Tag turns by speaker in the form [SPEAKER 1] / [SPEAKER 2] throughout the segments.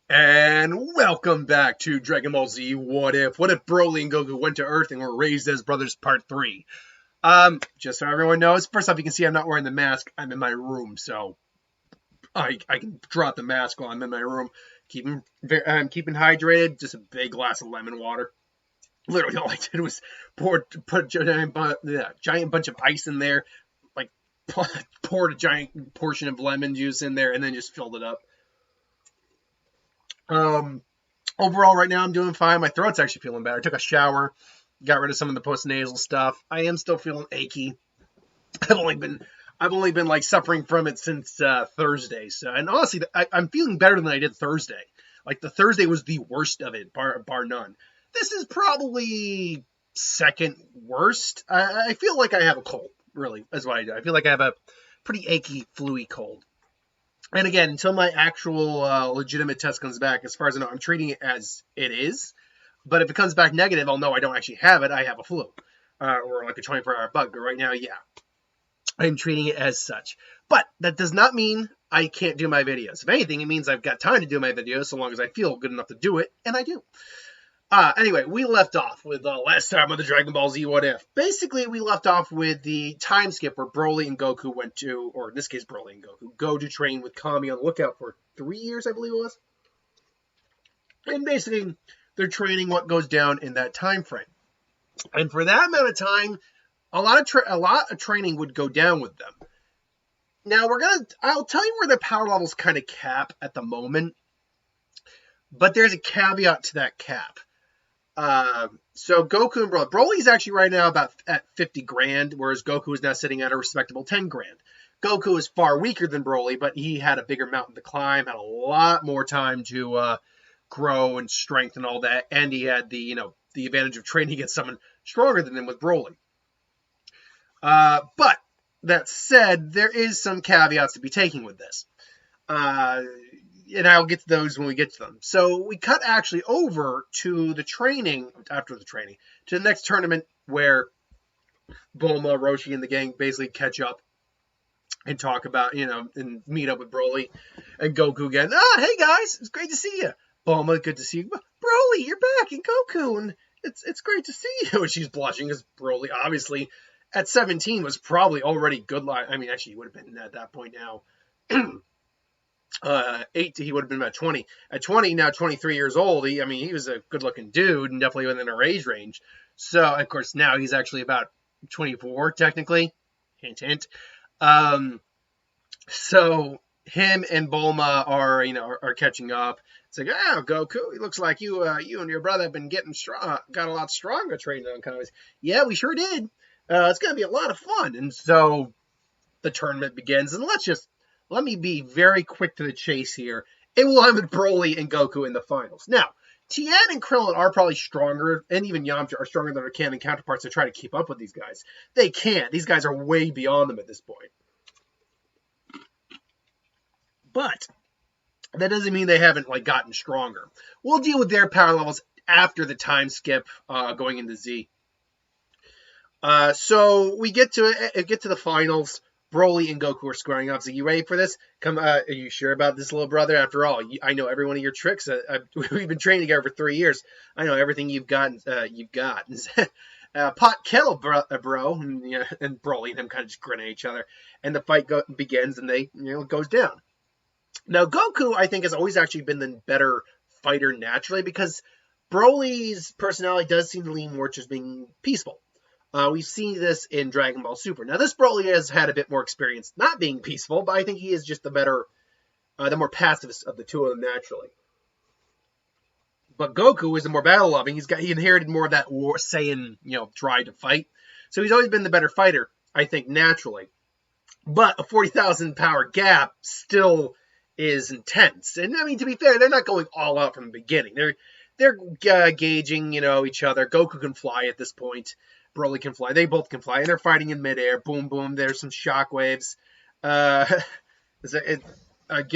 [SPEAKER 1] And welcome back to Dragon Ball Z What If? What if Broly and Goku went to Earth and were raised as brothers part 3? Just so everyone knows, first off, you can see I'm not wearing the mask. I'm in my room, so I can drop the mask while I'm in my room. I'm keeping hydrated, just a big glass of lemon water. Literally all I did was put a giant bunch of ice in there, like poured a giant portion of lemon juice in there, and then just filled it up. Um, Overall, right now I'm doing fine. My throat's actually feeling better. I took a shower, got rid of some of the post-nasal stuff. I am still feeling achy. I've only been like suffering from it since Thursday. So, and honestly, I'm feeling better than I did Thursday. Like the Thursday was the worst of it, bar none. This is probably second worst. I feel like I have a cold. Really, that's what I do. I feel like I have a pretty achy, flu-y cold. And again, until my actual legitimate test comes back, as far as I know, I'm treating it as it is. But if it comes back negative, I'll know I don't actually have it. I have a flu or like a 24-hour bug. But right now, yeah, I'm treating it as such. But that does not mean I can't do my videos. If anything, it means I've got time to do my videos so long as I feel good enough to do it, and I do. Anyway, we left off with last time on the Dragon Ball Z What If. Basically, we left off with the time skip where Broly and Goku went to, or in this case, Broly and Goku, go to train with Kami on the lookout for 3 years, I believe it was. And basically, they're training what goes down in that time frame. And for that amount of time, a lot of training would go down with them. Now, I'll tell you where the power levels kind of cap at the moment. But there's a caveat to that cap. So Goku and Broly's actually right now about at 50 grand, whereas Goku is now sitting at a respectable 10 grand. Goku is far weaker than Broly, but he had a bigger mountain to climb, had a lot more time to grow and strength and all that, and he had the advantage of training against someone stronger than him with Broly. But that said, there is some caveats to be taken with this. And I'll get to those when we get to them. So we cut actually over to the training, after the training, to the next tournament where Bulma, Roshi, and the gang basically catch up and talk about, and meet up with Broly and Goku again. Hey guys, it's great to see you. Bulma, good to see you. Broly, you're back, and Goku, and it's great to see you. And she's blushing because Broly, obviously, at 17 was probably already good. I mean, actually, he would have been at that point now. 8, he would have been about 20. At 20, now 23 years old, he was a good-looking dude and definitely within our age range. So, of course, now he's actually about 24, technically. Hint, hint. So, him and Bulma are catching up. It's like, Goku, it looks like you and your brother have been getting strong, got a lot stronger training on Kami. Yeah, we sure did. It's going to be a lot of fun. And so, the tournament begins, and let me be very quick to the chase here. It will end with Broly and Goku in the finals. Now, Tien and Krillin are probably stronger, and even Yamcha are stronger than their canon counterparts to try to keep up with these guys. They can't. These guys are way beyond them at this point. But that doesn't mean they haven't gotten stronger. We'll deal with their power levels after the time skip going into Z. So we get to the finals. Broly and Goku are squaring off. So you ready for this? Are you sure about this, little brother? After all, I know every one of your tricks. We've been training together for 3 years. I know everything you've got. Pot kettle, bro. And Broly and him kind of just grin at each other. And the fight begins, and it goes down. Now, Goku, I think, has always actually been the better fighter naturally because Broly's personality does seem to lean more towards being peaceful. We've seen this in Dragon Ball Super. Now, this Broly has had a bit more experience not being peaceful, but I think he is just the more pacifist of the two of them naturally. But Goku is the more battle-loving. He inherited more of that war Saiyan, drive to fight. So he's always been the better fighter, I think, naturally. But a 40,000 power gap still is intense. And, to be fair, they're not going all out from the beginning. They're gauging, each other. Goku can fly at this point. Broly can fly. They both can fly, and they're fighting in midair. Boom, boom. There's some shockwaves. Give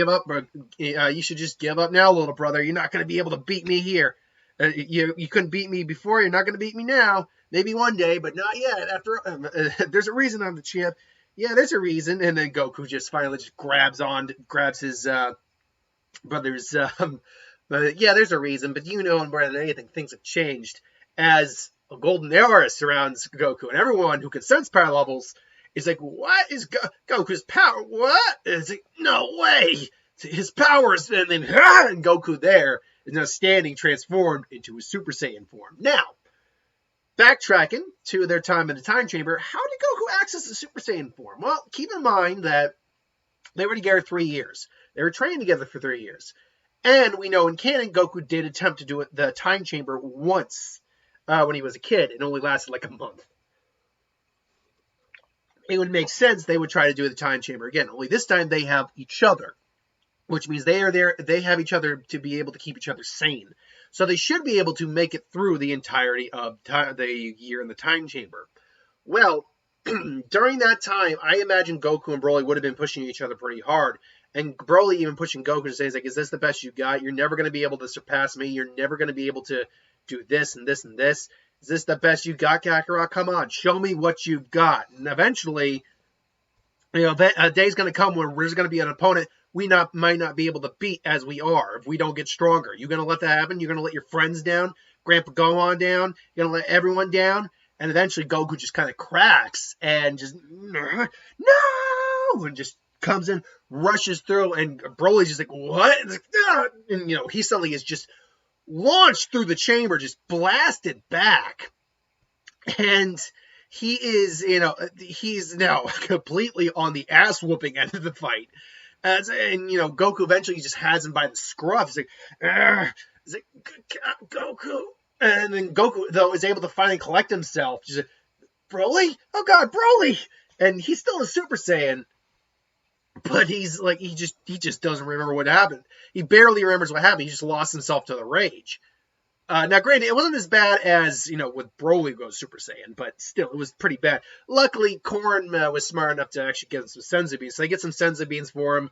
[SPEAKER 1] up, bro. You should just give up now, little brother. You're not going to be able to beat me here. You couldn't beat me before. You're not going to beat me now. Maybe one day, but not yet. There's a reason I'm the champ. Yeah, there's a reason. And then Goku just finally grabs his brother's But yeah, there's a reason, but you know more than anything, things have changed as a golden aura surrounds Goku, and everyone who can sense power levels is like, what is Goku's power? What? And it's like, no way! His powers, and then and Goku there is now standing transformed into his Super Saiyan form. Now, backtracking to their time in the time chamber, how did Goku access the Super Saiyan form? Well, keep in mind that they were together 3 years. They were training together for 3 years. And we know in canon, Goku did attempt to do the time chamber once when he was a kid. It only lasted like a month. It would make sense they would try to do the time chamber again. Only this time they have each other, which means they are there. They have each other to be able to keep each other sane. So they should be able to make it through the entirety of the year in the time chamber. Well, during that time, I imagine Goku and Broly would have been pushing each other pretty hard. And Broly even pushing Goku to say, like, is this the best you got? You're never going to be able to surpass me. You're never going to be able to do this and this and this. Is this the best you got, Kakarot? Come on, show me what you've got. And eventually, a day's going to come where there's going to be an opponent we might not be able to beat as we are if we don't get stronger. You're going to let that happen? You're going to let your friends down? Grandpa Gohan down? You're going to let everyone down? And eventually Goku just kind of cracks and just, no! And just comes in, rushes through, and Broly's just like, what? And, he suddenly is just launched through the chamber, just blasted back. And he is, he's now completely on the ass-whooping end of the fight. And Goku eventually just has him by the scruff. He's like, Goku. And then Goku, though, is able to finally collect himself. Just like, Broly? Oh, God, Broly! And he's still a Super Saiyan. But he's like, he just doesn't remember what happened. He barely remembers what happened. He just lost himself to the rage. Now, granted, it wasn't as bad as, with Broly goes Super Saiyan, but still, it was pretty bad. Luckily, Korn was smart enough to actually get him some Senzu Beans. So they get some Senzu Beans for him,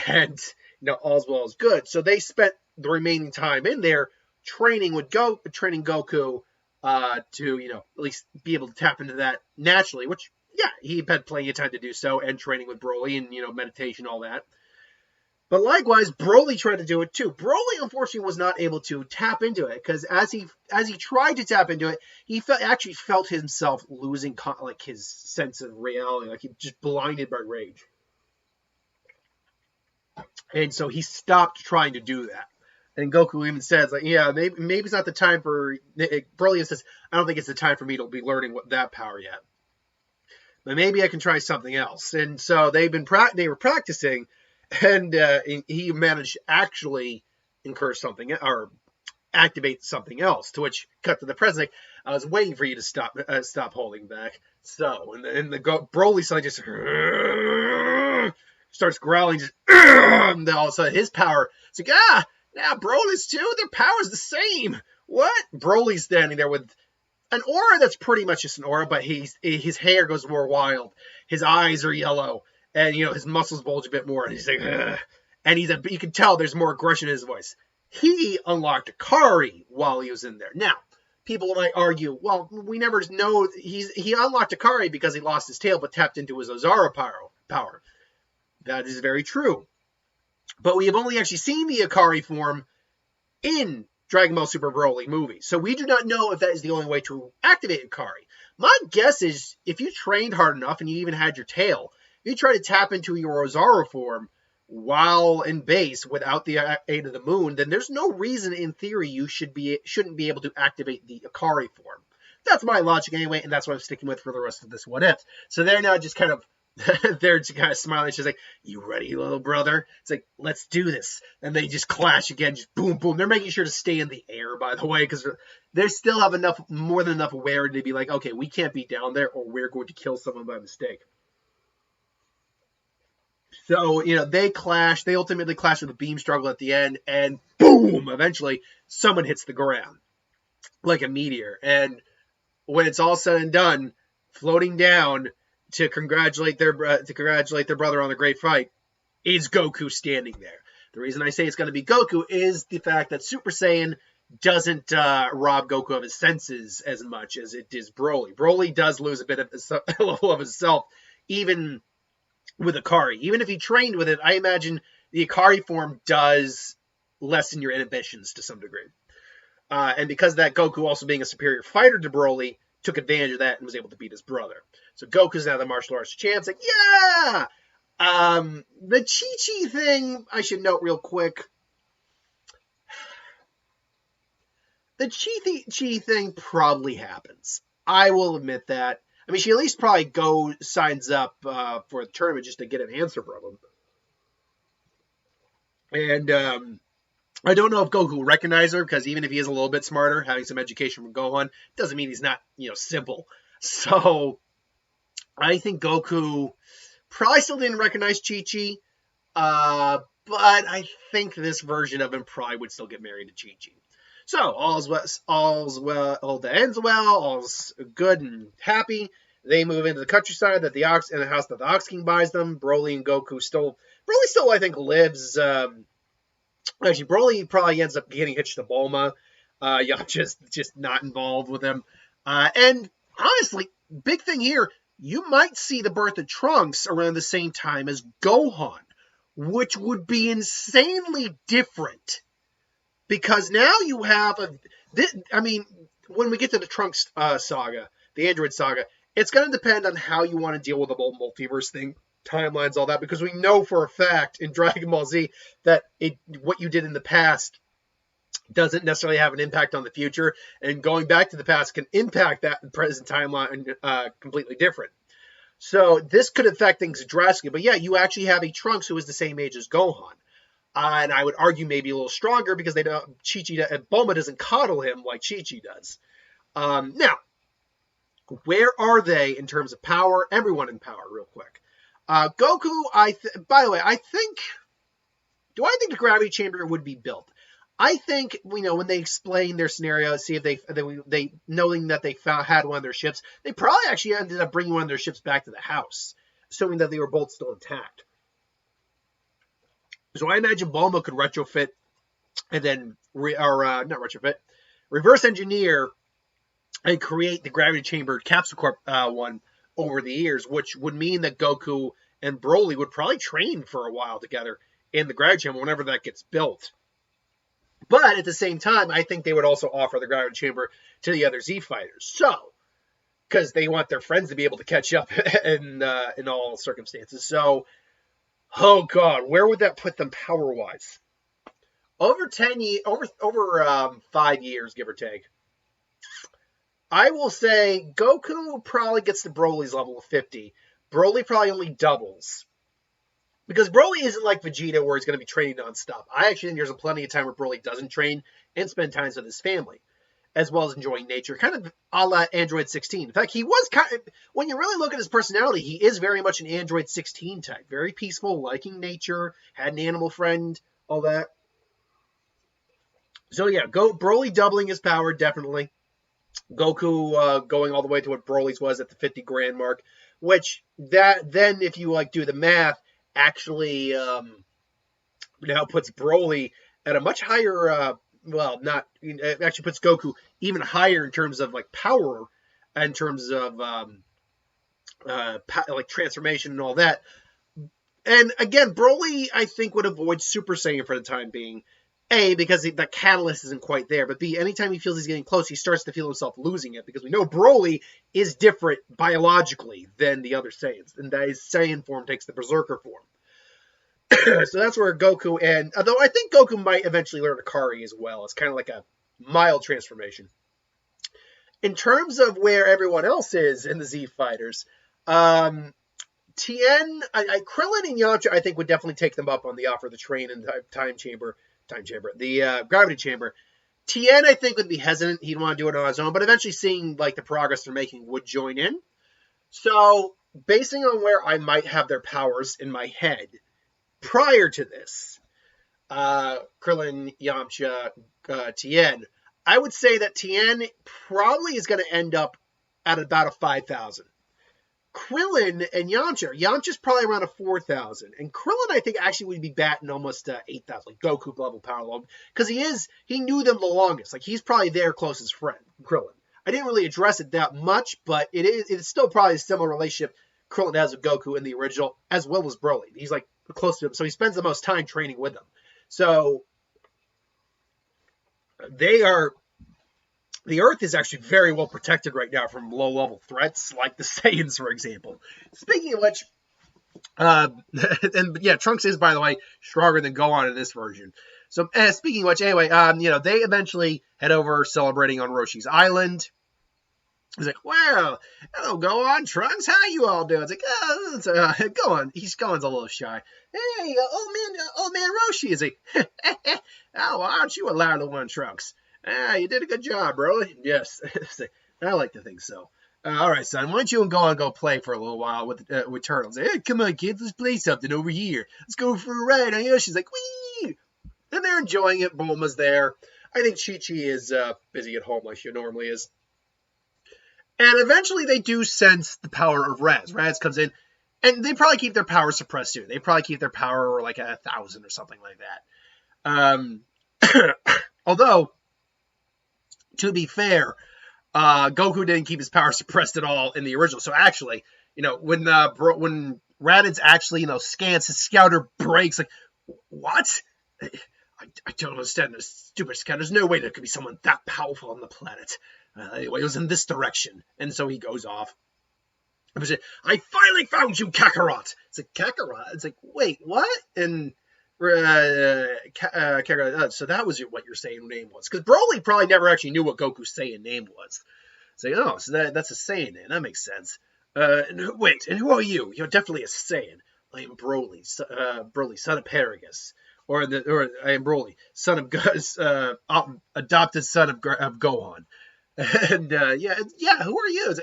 [SPEAKER 1] and, all's well as good. So they spent the remaining time in there training Goku to, at least be able to tap into that naturally, which, yeah, he had plenty of time to do so, and training with Broly and, meditation, all that. But likewise, Broly tried to do it too. Broly, unfortunately, was not able to tap into it, because as he tried to tap into it, he actually felt himself losing his sense of reality, like he just blinded by rage. And so he stopped trying to do that. And Goku even says, like, yeah, maybe it's not the time for... Broly says, I don't think it's the time for me to be learning that power yet. But maybe I can try something else. And so they were practicing, and he managed to actually incur something, or activate something else, to which, cut to the present, I was waiting for you to stop holding back. So, and the Broly suddenly just starts growling, just, and then all of a sudden his power, it's like, now Broly's too, their power's the same. What? Broly's standing there with an aura that's pretty much just an aura, but his hair goes more wild. His eyes are yellow, and his muscles bulge a bit more. And he's like, ugh. And you can tell there's more aggression in his voice. He unlocked Akari while he was in there. Now, people might argue, well, we never know. He unlocked Akari because he lost his tail, but tapped into his Ozara power. That is very true. But we have only actually seen the Akari form in Dragon Ball Super Broly movie. So we do not know if that is the only way to activate Akari. My guess is if you trained hard enough and you even had your tail, if you try to tap into your Ozaru form while in base without the aid of the moon, then there's no reason in theory you shouldn't be able to activate the Akari form. That's my logic anyway, and that's what I'm sticking with for the rest of this What If. So they're now just kind of they're just kind of smiling. She's like, you ready, little brother? It's like, let's do this. And they just clash again, just boom, boom. They're making sure to stay in the air, by the way, because they still have more than enough awareness to be like, okay, we can't be down there or we're going to kill someone by mistake. So, they clash. They ultimately clash with a beam struggle at the end, and boom, eventually someone hits the ground like a meteor. And when it's all said and done, floating down to congratulate their brother on the great fight is Goku standing there. The reason I say it's going to be Goku is the fact that Super Saiyan doesn't rob Goku of his senses as much as it is Broly. Broly does lose a bit of a level of himself, even with Akari. Even if he trained with it, I imagine the Akari form does lessen your inhibitions to some degree. And because of that, Goku, also being a superior fighter to Broly, took advantage of that and was able to beat his brother. So Goku's now the martial arts champ. It's like, yeah! The Chi-Chi thing, I should note real quick. The Chi thing probably happens. I will admit that. I mean, she at least probably signs up for the tournament just to get an answer from him. And I don't know if Goku will recognize her, because even if he is a little bit smarter, having some education from Gohan doesn't mean he's not, simple. So I think Goku probably still didn't recognize Chi-Chi, but I think this version of him probably would still get married to Chi-Chi. So all's well, all that ends well, all's good and happy. They move into the countryside in the house that the Ox King buys them. Broly and Goku still, I think, lives. Actually, Broly probably ends up getting hitched to Bulma. Yamcha's just not involved with him. And honestly, big thing here, you might see the birth of Trunks around the same time as Gohan, which would be insanely different. Because now you have when we get to the Trunks saga, the Android saga, it's going to depend on how you want to deal with the whole multiverse thing, timelines, all that, because we know for a fact in Dragon Ball Z that what you did in the past doesn't necessarily have an impact on the future, and going back to the past can impact that present timeline completely different. So this could affect things drastically. But yeah, you actually have a Trunks who is the same age as Gohan. And I would argue maybe a little stronger, because Bulma doesn't coddle him like Chi-Chi does. Now, where are they in terms of power? Everyone in power, real quick. Goku, by the way, do I think the gravity chamber would be built? I think, when they explain their scenario, see if they knowing that they had one of their ships, they probably actually ended up bringing one of their ships back to the house, assuming that they were both still intact. So I imagine Bulma could retrofit and then, not retrofit, reverse engineer and create the gravity chamber Capsule Corp one over the years, which would mean that Goku and Broly would probably train for a while together in the gravity chamber whenever that gets built. But at the same time, I think they would also offer the gravity chamber to the other Z fighters. So, because they want their friends to be able to catch up in all circumstances. So, oh God, where would that put them power-wise? Over 5 years, give or take. I will say Goku probably gets to Broly's level of 50. Broly probably only doubles. Because Broly isn't like Vegeta, where he's going to be training nonstop. I actually think there's plenty of time where Broly doesn't train and spend time with his family, as well as enjoying nature, kind of a la Android 16. In fact, he was when you really look at his personality, he is very much an Android 16 type. Very peaceful, liking nature, had an animal friend, all that. So yeah, Broly doubling his power, definitely. Goku going all the way to what Broly's was at the 50 grand mark, which then if you do the math, actually now puts Broly at a much higher it actually puts Goku even higher in terms of power, in terms of transformation and all that. And again, Broly I think would avoid Super Saiyan for the time being. A, because the catalyst isn't quite there, but B, anytime he feels he's getting close, he starts to feel himself losing it, because we know Broly is different biologically than the other Saiyans, and that his Saiyan form takes the Berserker form. So that's where Goku, and although I think Goku might eventually learn Akari as well, it's kind of like a mild transformation. In terms of where everyone else is in the Z Fighters, Tien, Krillin and Yamcha, I think, would definitely take them up on the offer of the train and the the gravity chamber. Tien, I think, would be hesitant. He'd want to do it on his own, but eventually seeing the progress they're making would join in. So, basing on where I might have their powers in my head prior to this, Krillin, Yamcha, Tien, I would say that Tien probably is going to end up at about a 5,000. Krillin and Yamcha's probably around a 4,000. And Krillin, I think, actually would be batting almost 8,000, Goku level power level. Because he knew them the longest. He's probably their closest friend, Krillin. I didn't really address it that much, but it's still probably a similar relationship Krillin has with Goku in the original, as well as Broly. He's close to him, so he spends the most time training with him. So the Earth is actually very well protected right now from low-level threats like the Saiyans, for example. Speaking of which, and yeah, Trunks is, by the way, stronger than Gohan in this version. So, speaking of which, anyway, they eventually head over celebrating on Roshi's Island. He's like, well, hello, Gohan, Trunks, how you all doing? It's like, Gohan, Gohan's a little shy. Hey, old man Roshi. Is like, oh, why aren't you a louder one, Trunks? You did a good job, bro. Yes, I like to think so. All right, son, why don't you and Gohan go play for a little while with Turtles? Hey, come on, kids, let's play something over here. Let's go for a ride on Yoshi's. Like, wee! And they're enjoying it. Bulma's there. I think Chi-Chi is busy at home like she normally is. And eventually they do sense the power of Raditz. Raditz comes in, and they probably keep their power suppressed too. They probably keep their power like 1,000 or something like that. Although, to be fair, Goku didn't keep his power suppressed at all in the original. So actually, when Raditz actually, scans, his scouter breaks. Like, what? I don't understand this stupid scout. There's no way there could be someone that powerful on the planet. Anyway, it was in this direction. And so he goes off. I finally found you, Kakarot. It's like, Kakarot? It's like, wait, what? And Kakarot, so that was what your Saiyan name was. Because Broly probably never actually knew what Goku's Saiyan name was. It's like, oh, so that's a Saiyan name. That makes sense. Wait, and who are you? You're definitely a Saiyan. I am Broly, son of Paragus. Or I am Broly, son of adopted son of Gohan. And yeah, who are you?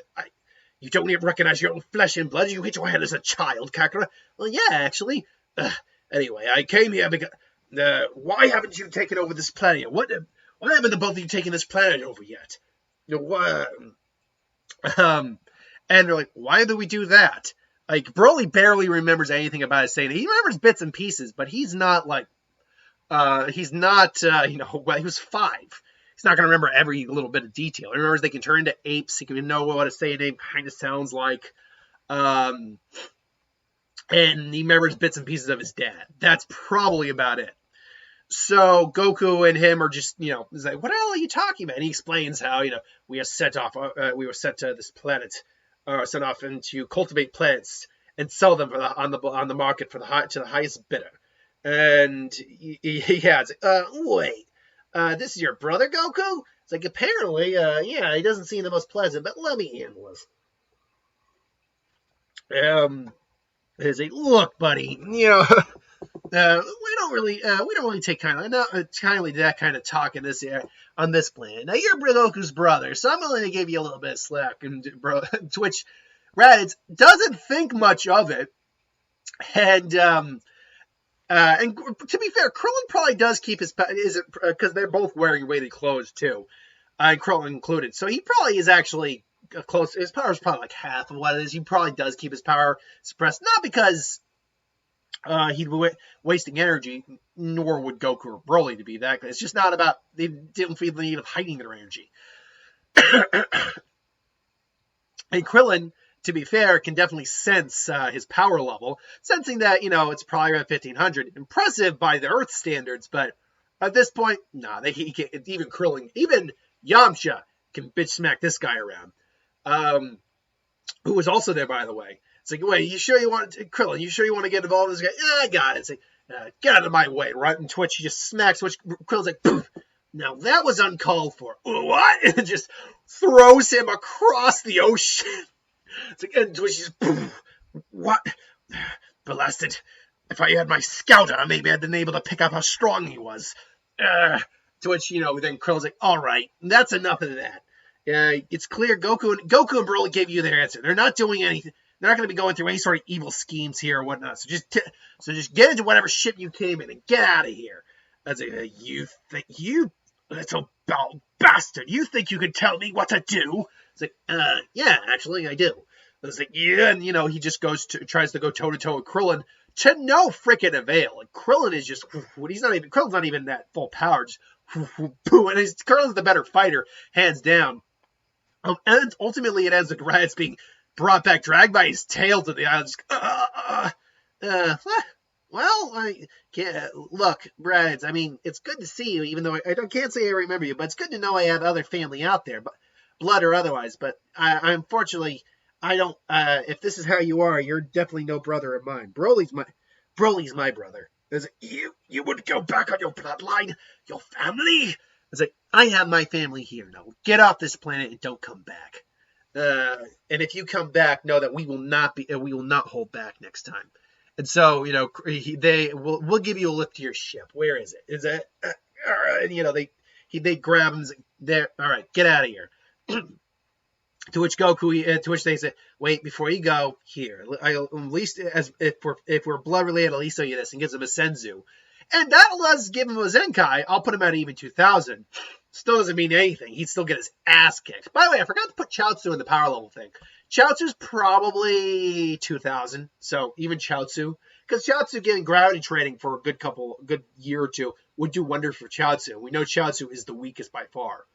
[SPEAKER 1] You don't even recognize your own flesh and blood. You hit your head as a child, Kakarot. Well, yeah, actually. Anyway, I came here because why haven't you taken over this planet? What happened to both of you taking this planet over yet? And they're like, why do we do that? Like, Broly barely remembers anything about his Saiyan. He remembers bits and pieces, but he's not like, well, he was 5. He's not going to remember every little bit of detail. He remembers they can turn into apes. He can know what a Saiyan name kind of sounds like. And he remembers bits and pieces of his dad. That's probably about it. So Goku and him are just, he's like, what the hell are you talking about? And he explains how, we were sent to this planet, sent off to cultivate plants and sell them on the market to the highest bidder. And it's like, wait, this is your brother, Goku? It's like, apparently, he doesn't seem the most pleasant, but let me handle this. He's like, look, buddy, we don't really take kindly to that kind of talk on this planet. Now, you're Goku's brother, so I'm willing to give you a little bit of slack. And to which Raditz doesn't think much of it. And to be fair, Krillin probably does keep his because they're both wearing weighted clothes too, and Krillin included. So he probably is actually close. His power is probably like half of what it is. He probably does keep his power suppressed, not because he'd be wasting energy, nor would Goku or Broly to be that. It's just not about, they didn't feel the need of hiding their energy. And Krillin, to be fair, can definitely sense his power level, sensing that, it's probably around 1500. Impressive by the Earth standards, but at this point, he can't, even Krillin, even Yamcha can bitch smack this guy around. Who was also there, by the way. It's like, wait, Krillin, you sure you want to get involved with this guy? Yeah, I got it. It's like, get out of my way, right? And Twitch, he just smacks Twitch. Krillin's like, poof. Now that was uncalled for. What? And just throws him across the ocean. It's like, and Twitch just, poof. What? Blasted. If I had my scouter, maybe I'd been able to pick up how strong he was. To which, then Krillin's like, all right, that's enough of that. It's clear Goku and Broly gave you their answer. They're not doing anything. They're not going to be going through any sort of evil schemes here or whatnot. So just get into whatever ship you came in and get out of here. That's like, you little bastard. You think you can tell me what to do? It's like, yeah, actually, I do. But it's like, yeah, and he just tries to go toe to toe with Krillin to no freaking avail. Like, Krillin is just, Krillin's not even that full power. Just, and Krillin's the better fighter, hands down. And ultimately, it ends with Raditz being brought back, dragged by his tail to the island. Well, I can't look, Raditz. I mean, it's good to see you, even though can't say I remember you. But it's good to know I have other family out there, but blood or otherwise. But I unfortunately, I don't. If this is how you are, you're definitely no brother of mine. Broly's my brother. It's like, you would go back on your bloodline, your family. It's like, I have my family here now. Get off this planet and don't come back. And if you come back, know that we will not hold back next time. And so, we'll give you a lift to your ship. Where is it? Is it? They grab him. There. All right, get out of here. To which they say, wait, before you go, here, at least as if we're blood related, at least show you this, and gives him a senzu. And that allows give him a Zenkai. I'll put him at even 2,000. Still doesn't mean anything. He'd still get his ass kicked. By the way, I forgot to put Chaozu in the power level thing. Chaozu's probably 2,000. So even Chaozu, because Chaozu getting gravity training for a good year or two would do wonders for Chaozu. We know Chaozu is the weakest by far.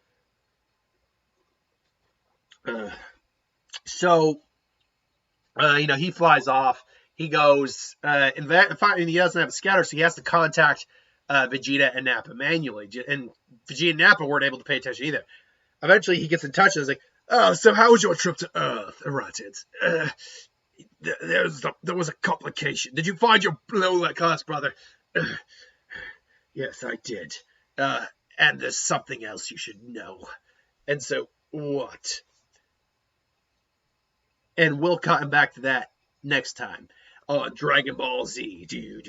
[SPEAKER 1] He flies off. He goes, and he doesn't have a scatter, so he has to contact Vegeta and Nappa manually. And Vegeta and Nappa weren't able to pay attention either. Eventually, he gets in touch and is like, oh, so how was your trip to Earth, Raditz? There was a complication. Did you find your low-like ass brother? Yes, I did. And there's something else you should know. And so, what? And we'll cut back to that next time on Dragon Ball Z. We'll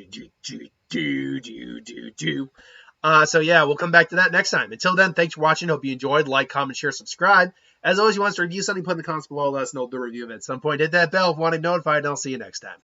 [SPEAKER 1] come back to that next time. Until then, thanks for watching. Hope you enjoyed. Like, comment, share, subscribe. As always, you want us to review something, put in the comments below. Let us know the review of it at some point. Hit that bell if you want to be notified, and I'll see you next time.